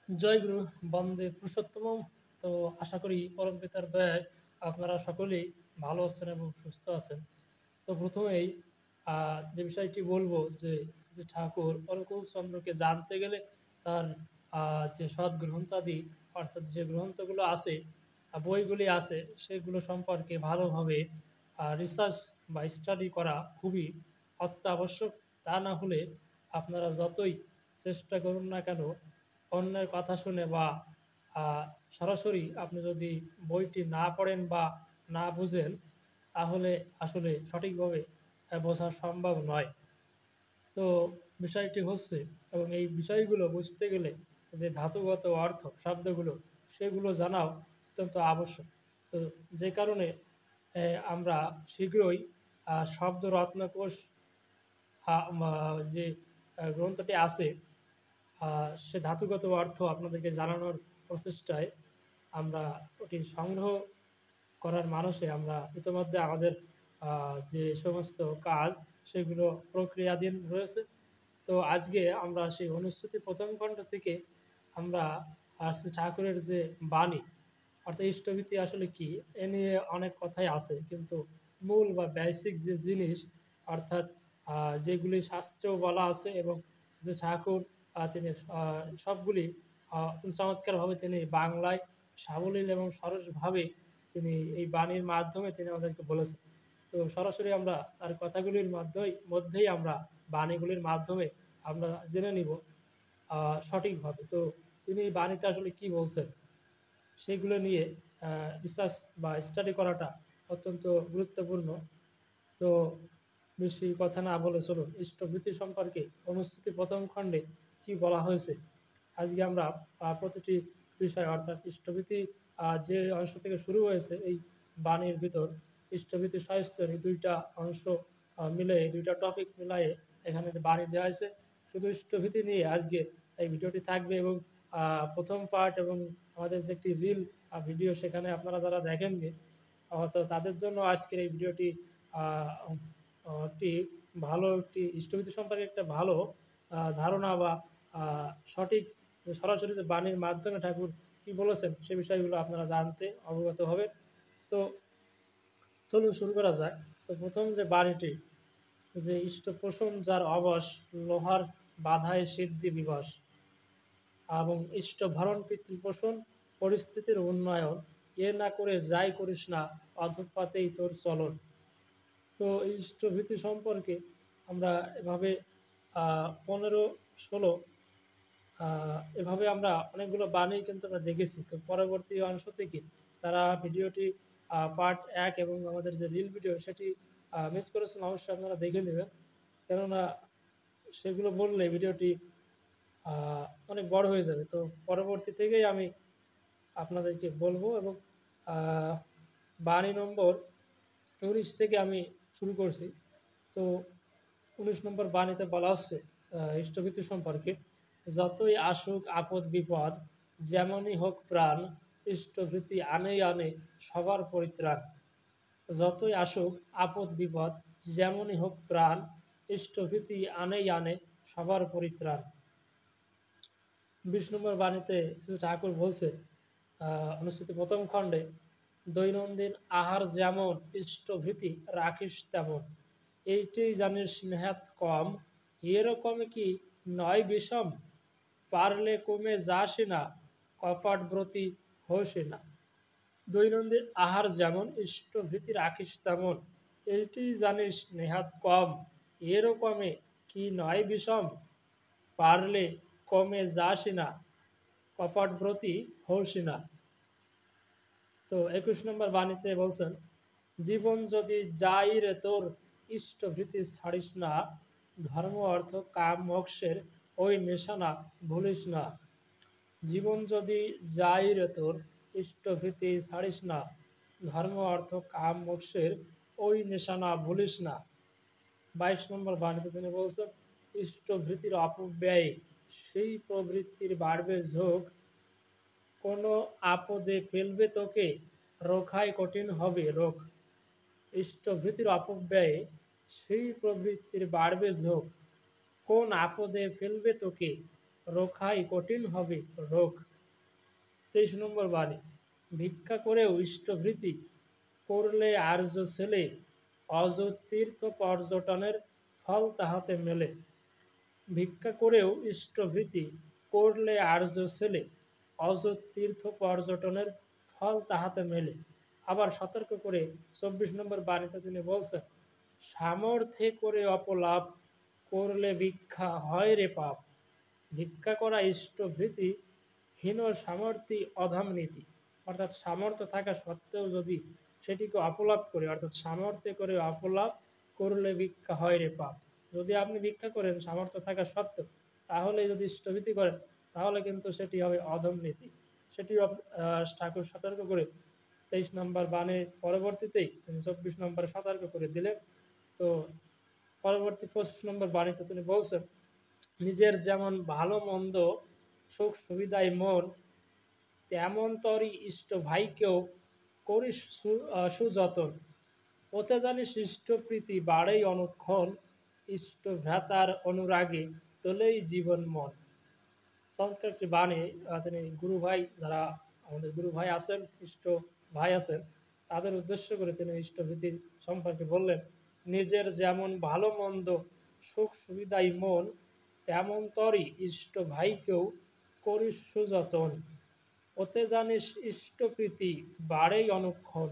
জয় গুরু, বন্দে পুরুষোত্তম। তো আশা করি পরম পিতার দয়ায় আপনারা সকলেই ভালো আছেন এবং সুস্থ আছেন। তো প্রথমেই যে বিষয়টি বলবো যে শ্রী ঠাকুর অনুকূল চন্দ্রকে জানতে গেলে তার যে সৎ গ্রন্থাদি অর্থাৎ যে গ্রন্থগুলো আছে, বইগুলি আছে, সেগুলো সম্পর্কে ভালোভাবে রিসার্চ বা স্টাডি করা খুবই অত্যাবশ্যক। তা না হলে আপনারা যতই চেষ্টা করুন না কেন, অন্যের কথা শুনে বা আহ, সরাসরি আপনি যদি বইটি না পড়েন বা না বুঝেন, তাহলে আসলে সঠিকভাবে বোঝা সম্ভব নয়। তো বিষয়টি হচ্ছে, এবং এই বিষয়গুলো বুঝতে গেলে যে ধাতুগত অর্থ শব্দগুলো, সেগুলো জানাও অত্যন্ত আবশ্যক। তো যে কারণে আমরা শীঘ্রই শব্দ রত্নকোষ যে গ্রন্থটি আছে, সে ধাতুগত অর্থ আপনাদেরকে জানানোর প্রচেষ্টায় আমরা ওটি সংগ্রহ করার মানুষে আমরা ইতিমধ্যে আমাদের যে সমস্ত কাজ, সেগুলো প্রক্রিয়াধীন রয়েছে। তো আজকে আমরা সেই অনুচ্ছেদের প্রথম খণ্ড থেকে আমরা শ্রী ঠাকুরের যে বাণী অর্থাৎ ইষ্টভীতি আসলে কি, এ নিয়ে অনেক কথাই আছে, কিন্তু মূল বা বেসিক যে জিনিস অর্থাৎ যেগুলি শাস্ত্রেও বলা আছে এবং যে ঠাকুর তিনি সবগুলি চমৎকারভাবে তিনি বাংলায় সাবলীল এবং সরসভাবে তিনি এই বাণীর মাধ্যমে তিনি আমাদেরকে বলেছেন। তো সরাসরি আমরা তার কথাগুলির মধ্যেই আমরা বাণীগুলির মাধ্যমে আমরা জেনে নিব সঠিকভাবে। তো তিনি এই বাণীতে আসলে কি বলছেন, সেগুলো নিয়ে রিসার্চ বা স্টাডি করাটা অত্যন্ত গুরুত্বপূর্ণ। তো বেশি কথা না বলে চলুন ইষ্টভীতি সম্পর্কে অনুষ্ঠিত প্রথম খণ্ডে কি বলা হয়েছে আজকে আমরা প্রতিটি বিষয় অর্থাৎ ইষ্টভীতি যে অংশ থেকে শুরু হয়েছে এই বাণীর ভিতর, ইষ্টভীতি সাহিত্যের এই দুইটা অংশ মিলে, এই দুইটা টপিক মিলায়ে এখানে যে বাণী দেওয়া হয়েছে, শুধু ইষ্টভীতি নিয়ে আজকে এই ভিডিওটি থাকবে। এবং প্রথম পার্ট এবং আমাদের যে একটি রিল ভিডিও, সেখানে আপনারা যারা দেখেননি, তো তাদের জন্য আজকের এই ভিডিওটি একটি ভালো একটি ইষ্টভীতি সম্পর্কে একটা ভালো ধারণা বা সঠিক যে সরাসরি যে বাণীর মাধ্যমে ঠাকুর কি বলেছেন সে বিষয়গুলো আপনারা জানতে অবগত হবে। তো চলুন শুরু করা যাক। তো প্রথম যে বাণীটি, যে ইষ্টপোষণ যার অবশ, লোহার বাধায় সিদ্ধি বিবশ, এবং ইষ্ট ভরণ পিতৃপোষণ পরিস্থিতির উন্নয়ন, এ না করে যাই করিস না, অধঃপাতেই তোর চলন। তো এই ইষ্টভীতি সম্পর্কে আমরা এভাবে 15-16 এভাবে আমরা অনেকগুলো বাণী কিন্তু আমরা দেখেছি। তো পরবর্তী অংশ থেকে তারা ভিডিওটি পার্ট 1 এবং আমাদের যে রিল ভিডিও সেটি মিস করেছেন, অবশ্যই আপনারা দেখে নেবেন, কেননা সেগুলো বললে ভিডিওটি অনেক বড় হয়ে যাবে। তো পরবর্তী থেকেই আমি আপনাদেরকে বলবো, এবং বাণী নম্বর 19 থেকে আমি শুরু করছি। তো 19 নম্বর বাণীতে বলা হচ্ছে ইষ্টভীতি সম্পর্কে, যতই আসুক আপদ বিপদ, যেমনই হোক প্রাণ, ইষ্টভীতি আনেই আনে সবার পরিত্রাণ। যতই আসুক আপদ বিপদ, যেমনই হোক প্রাণ, ইষ্টভীতি আনেই আনে সবার পরিত্রাণ। 20 নম্বর বাণীতে শ্রী ঠাকুর বলছে অনুষ্ঠিত প্রথম খণ্ডে, দৈনন্দিন আহার যেমন ইষ্টভীতি রাখিস তেমন, এইটি জানিস নেহাত কম, এরকম কি নয় বিষম, পারলে কমে যাসে না, কপট ব্রতী হোসে না। দৈনন্দিন আহার যেমন ইষ্টভীতি রাখিস তেমন, এইটি জানিস নেহাত কম, এরকমে কি নয় বিষম, পারলে কমে যাসে না, কপটব্রতী হৌসি না। তো 21 নম্বর বাণীতে বলছেন, জীবন যদি যাই রে তোর, ইষ্টভীতি ছাড়িস না, ধর্ম অর্থ কাম মোক্ষের ওই নিশানা ভুলিস না। জীবন যদি যাই রে তোর, ইষ্টভীতি ছাড়িস না, ধর্ম অর্থ কাম মোক্ষের ওই নিশানা ভুলিস না। 22 নম্বর বাণীতে তিনি বলছেন, ইষ্টভীতির অপব্যয়, সেই প্রবৃত্তির বাড়বে ঝোঁক, কোনো আপদে ফেলবে তোকে, রোখায় কঠিন হবে রোগ। ইষ্টভীতির অপব্যয়ে সেই প্রবৃত্তির বাড়বে ঝোঁক, কোন আপদে ফেলবে তোকে, রোখাই কঠিন হবে রোগ। 23 নম্বর বাণী, ভিক্ষা করেও ইষ্টভৃতি করলে আর্য ছেলে, অজ তীর্থ পর্যটনের ফল তাহাতে মেলে। ভিক্ষা করেও ইষ্টভৃতি করলে আর্য ছেলে, অজ তীর্থ পর্যটনের ফল তাহাতে মেলে। আবার সতর্ক করে 24 নম্বর বাণীতে তিনি বলছেন, সামর্থ্যে করে অপলাপ করলে ভিক্ষা হয় রে পাপ। ভিক্ষা করা ইষ্টভৃতি হীন সামর্থ্য অধম নীতি। অর্থাৎ সামর্থ্য থাকা সত্ত্বেও যদি সেটিকে অপলাপ করে, অর্থাৎ সামর্থ্যে করে অপলাপ করলে ভিক্ষা হয় রে পাপ। যদি আপনি ভিক্ষা করেন সামর্থ্য থাকা সত্ত্বেও, তাহলে যদি ইষ্টভৃতি করেন তাহলে কিন্তু সেটি হবে অধম নীতি। সেটিও ঠাকুর সতর্ক করে 23 নম্বর বাণীর পরবর্তীতেই তিনি 24 নম্বরে সতর্ক করে দিলেন। তো পরবর্তী 25 নম্বর বাণীতে তিনি বলছেন, নিজের যেমন ভালো মন্দ সুখ সুবিধায় মন, তেমন তরি ইষ্ট ভাইকেও করিস সুযতন। ওতে জানিস ইষ্ট প্রীতি বাড়েই অনুক্ষণ, ইষ্ট ভ্রাতার অনুরাগে তোলেই জীবন মন। চমৎকার একটি বাণী। তিনি গুরু ভাই, যারা আমাদের গুরু ভাই আছেন, ইষ্ট ভাই আছেন, তাদের উদ্দেশ্য করে তিনি ইষ্টভীতি সম্পর্কে বললেন, নিজের যেমন ভালো মন্দ সুখ সুবিধাই মন, তেমন তরি ইষ্ট ভাইকেও করিস সুযতন। ওতে জানিস ইষ্টপ্রীতি বাড়েই অনুক্ষণ,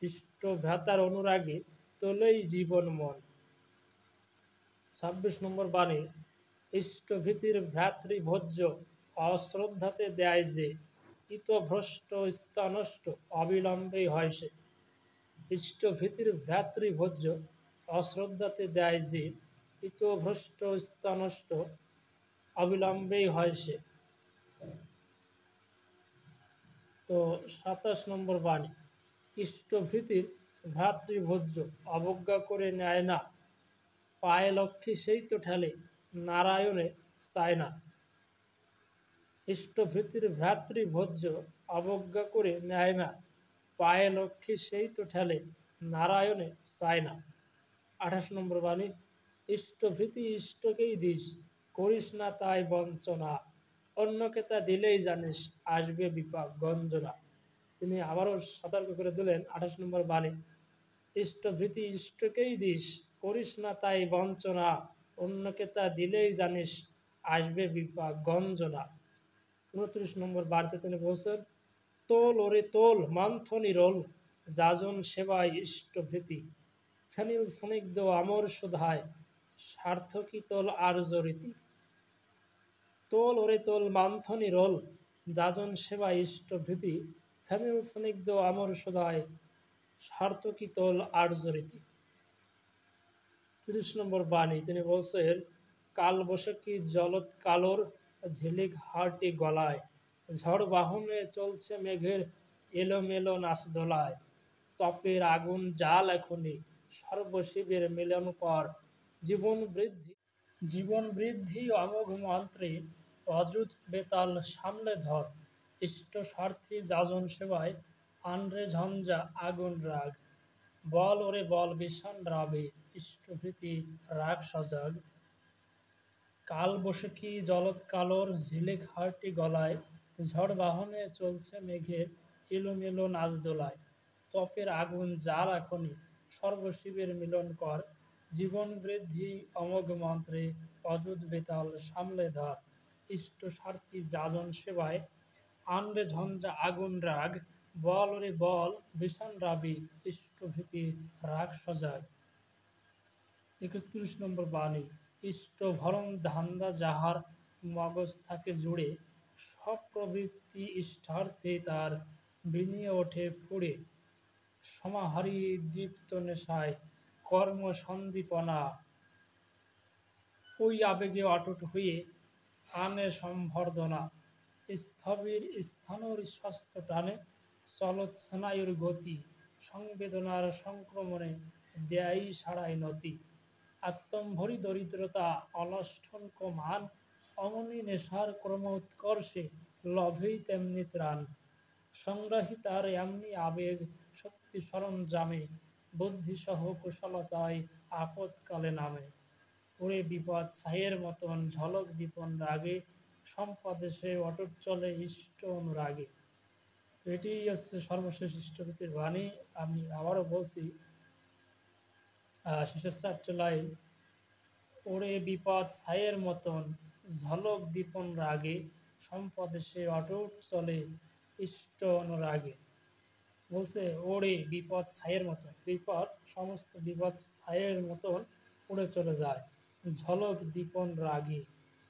ইষ্ট ভ্রাতার অনুরাগে তোলেই জীবন মন। 26 নম্বর বাণী, ইষ্টভীতির ভ্রাতৃভোজ্য অশ্রদ্ধাতে দেয় যে, ইতভ্রষ্ট স্তনষ্ট অবিলম্বেই হয় সে। ইষ্টভীতির ভ্রাতৃভোজ্য অশ্রদ্ধাতে দেয় যে, ইতভ্রষ্ট স্তনষ্ট অবিলম্বেই হয় সে। তো 27 নম্বর বাণী, ইষ্টভীতির ভ্রাতৃভোজ্য অবজ্ঞা করে নেয় না, পায়ে লক্ষ্মী সেই তো ঠেলে নারায়ণে চায় না। ইষ্টভীতির ভ্রাতৃভোজ্য অবজ্ঞা করে নেয় না, পায়ে লক্ষ্মী সেই তো ঠেলে নারায়ণে চায় না। 28 নম্বর বাণী, ইষ্টভীতি ইষ্টকেই দিস, করিস না তাই বঞ্চনা, অন্যকে তা দিলেই জানিস আসবে বিপাক গঞ্জনা। তিনি আবারও সতর্ক করে দিলেন 28 নম্বর বাণী, ইষ্টভীতি ইষ্টকেই দিস, করিস না তাই বঞ্চনা, অন্যকে তা দিলেই জানিস আসবে বিপাক গঞ্জনা। 29 নম্বর বাণীতে তিনি বলছেন, তোল ওরে তোল মন্থনী রোল, যাজন সেবায় ইষ্টভীতি, ফেনিল স্নিগ্ধ আমর সুধায়, সার্থকী তোল আর্য রীতি। তোল ওরে তোল মন্থনী রোল, যাজন সেবায় ইষ্টভীতি, ফেনিল স্নিগ্ধ আমর সুধায়, সার্থকী তোল আর্য রীতি। 30 নম্বর বাণী তিনি বলছেন, কাল বৈশাখী জলত কালোর ঝিলিক হারটি গলায়, ঝড় বাহনে চলছে মেঘের এলোমেলো নাচ দোলায়, তপের আগুন জাল এখনই সর্বশিবের মিলন কর, জীবন বৃদ্ধি অমোঘ মন্ত্রে, অযুত বেতাল সামলে ধর, ইষ্ট স্বার্থী যাজন সেবায় আনরে ঝঞ্ঝা আগুন রাগ, বল ওরে বল বিষণ রাবে, ইষ্টভীতি রাগ সজাগ। কাল বৈশাখী জলত কালোর ঝিলিক হারটি গলায়, ঝড় বাহনে চলছে মেঘের এলোমেলো নাচ দোলায়, তপের আগুন জাল এখনই সর্বশিবের মিলন কর, জীবন বৃদ্ধি অমোঘ মন্ত্রে, অযুত বেতাল সামলে ধর, ইষ্ট স্বার্থী যাজন সেবায় আনরে ঝঞ্ঝা আগুন রাগ, বল ওরে বল ভীষণ রাবি, ইষ্টভীতি রাগ সজাগ। 31 নম্বর বাণী, ইষ্ট ভরণ ধান্দা যাহার মগজ থাকে জুড়ে, সব প্রবৃত্তি ইষ্টার্থে তার বিনিয়ে ওঠে ফুড়ে, সমাহারী দীপ্ত নেশায় কর্ম সন্দীপনা, ওই আবেগে অটুট হয়ে আনে সম্বর্ধনা, স্থবির স্থানর স্বস্থ টানে চলত স্নায়ুর গতি, সংবেদনার সংক্রমণে দেয় সাড়াই নতি, আত্মম্ভরি দরিদ্রতা অলষ্ঠন মান, অমনি নেশার ক্রম উৎকর্ষে লভেই তেমনি ত্রাণ, সংগ্রাহী তার এমনি আবেগ শক্তি সরঞ্জামে, বুদ্ধিসহ কুশলতায় আপৎকালে নামে, ওরে বিপদ ছাইয়ের মতন ঝলক দীপন রাগে, সম্পদে সে অটুট চলে ইষ্ট অনুরাগে। তো এটি হচ্ছে সর্বশেষ ইষ্টভীতির বাণী। আমি আবারও বলছি, শেষের 4টে লাইন: ওরে বিপদ ছায়ের মতন ঝলক দীপন রাগে, সম্পদে সে অটুট চলে ইষ্ট অনুরাগে। বলছে ওরে বিপদ ছায়ের মতন, বিপদ সমস্ত বিপদ ছায়ের মতন উড়ে চলে যায়, ঝলক দীপন রাগে,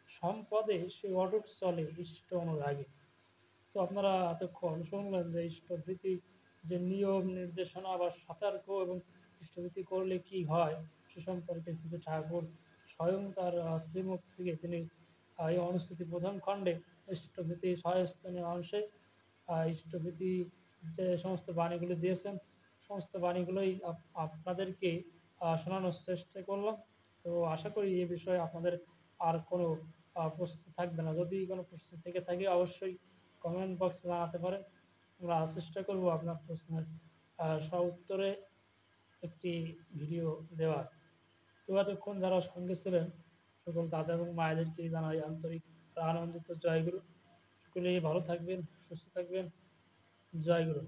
সম্পদে সে অটুট চলে ইষ্ট অনুরাগে। তো আপনারা এতক্ষণ শুনলেন যে ইষ্টভৃতি যে নিয়ম নির্দেশনা বা সতর্ক এবং ইষ্টভৃতি করলে কি হয় সে সম্পর্কে শ্রী ঠাকুর স্বয়ং তার শ্রীমুখ থেকে তিনি এই অনুষ্ঠিতি প্রথম খণ্ডে ইষ্টভৃতি সহায়স্থানীয় অংশে ইষ্টভৃতি যে সমস্ত বাণীগুলি দিয়েছেন সমস্ত বাণীগুলোই আপনাদেরকে শোনানোর চেষ্টা করলাম। তো আশা করি এ বিষয়ে আপনাদের আর কোনো প্রশ্ন থাকবে না। যদি কোনো প্রশ্ন থেকে থাকে অবশ্যই কমেন্ট বক্সে জানাতে পারেন। আমরা চেষ্টা করব আপনার প্রশ্নের সউত্তরে একটি ভিডিও দেওয়ার। তো এতক্ষণ যারা সঙ্গে ছিলেন সকল দাদা এবং মায়েদেরকে জানাই আন্তরিক আনন্দিত জয়গুরু। সকলেই ভালো থাকবেন, সুস্থ থাকবেন। জয়গুরু।